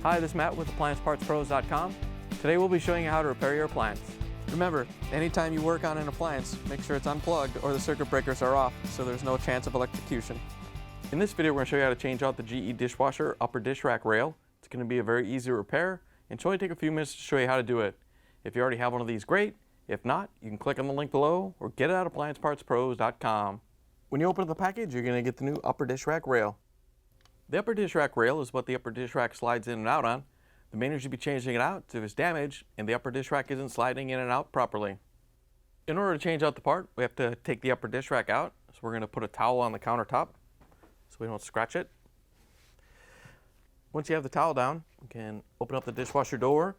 Hi, this is Matt with AppliancePartsPros.com. Today we'll be showing you how to repair your appliance. Remember, anytime you work on an appliance, make sure it's unplugged or the circuit breakers are off so there's no chance of electrocution. In this video, we're going to show you how to change out the GE Dishwasher Upper Dishrack Rail. It's going to be a very easy repair and should only take a few minutes to show you how to do it. If you already have one of these, great. If not, you can click on the link below or get it at AppliancePartsPros.com. When you open the package, you're going to get the new Upper Dishrack Rail. The Upper Dishrack Rail is what the upper dish rack slides in and out on. The main reason you'd be changing it out is if it's damaged and the upper dish rack isn't sliding in and out properly. In order to change out the part, we have to take the upper dish rack out. So we're going to put a towel on the countertop so we don't scratch it. Once you have the towel down, you can open up the dishwasher door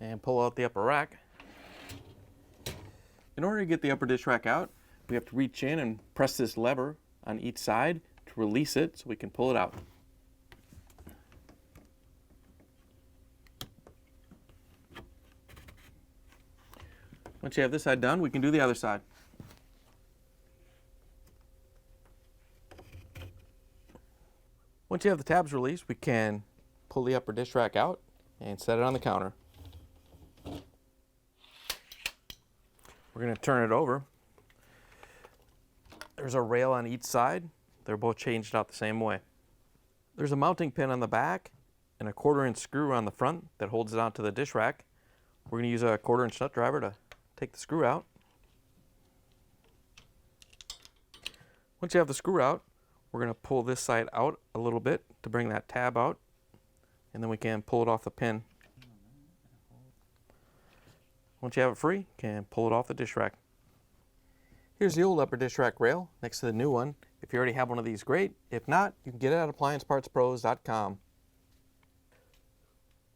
and pull out the upper rack. In order to get the upper dish rack out, we have to reach in and press this lever on each side to release it so we can pull it out. Once you have this side done, we can do the other side. Once you have the tabs released, we can pull the upper dish rack out and set it on the counter. We're going to turn it over. There's a rail on each side. They're both changed out the same way. There's a mounting pin on the back and a 1/4-inch screw on the front that holds it onto the dish rack. We're going to use a 1/4-inch nut driver to take the screw out. Once you have the screw out, we're going to pull this side out a little bit to bring that tab out, and then we can pull it off the pin. Once you have it free, you can pull it off the dish rack. Here's the old upper dish rack rail next to the new one. If you already have one of these, great. If not, you can get it at AppliancePartsPros.com.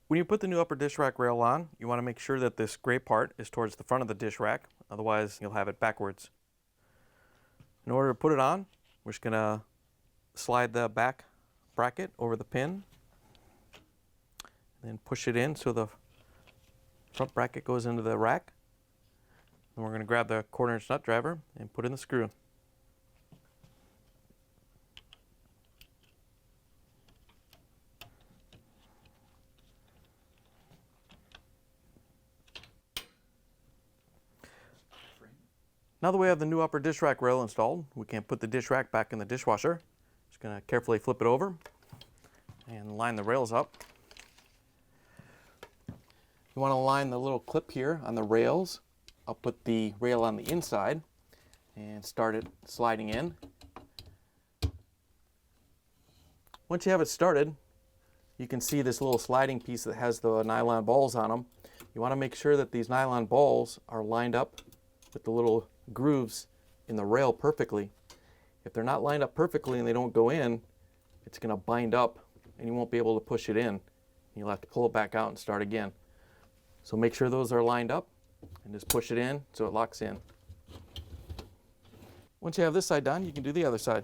When you put the new upper dish rack rail on, you want to make sure that this gray part is towards the front of the dish rack, otherwise you'll have it backwards. In order to put it on, we're just going to slide the back bracket over the pin, and then push it in so the front bracket goes into the rack. And we're going to grab the 1/4-inch nut driver and put in the screw. Now that we have the new upper dish rack rail installed, we can put the dish rack back in the dishwasher. Just going to carefully flip it over and line the rails up. You want to line the little clip here on the rails. I'll put the rail on the inside and start it sliding in. Once you have it started, you can see this little sliding piece that has the nylon balls on them. You want to make sure that these nylon balls are lined up with the little grooves in the rail perfectly. If they're not lined up perfectly and they don't go in, it's going to bind up and you won't be able to push it in. You'll have to pull it back out and start again. So make sure those are lined up and just push it in so it locks in. Once you have this side done, you can do the other side.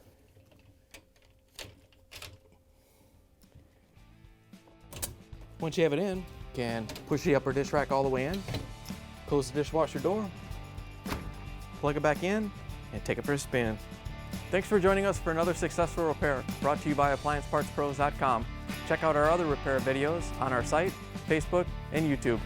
Once you have it in, you can push the upper dish rack all the way in, close the dishwasher door, plug it back in, and take it for a spin. Thanks for joining us for another successful repair brought to you by AppliancePartsPros.com. Check out our other repair videos on our site, Facebook, and YouTube.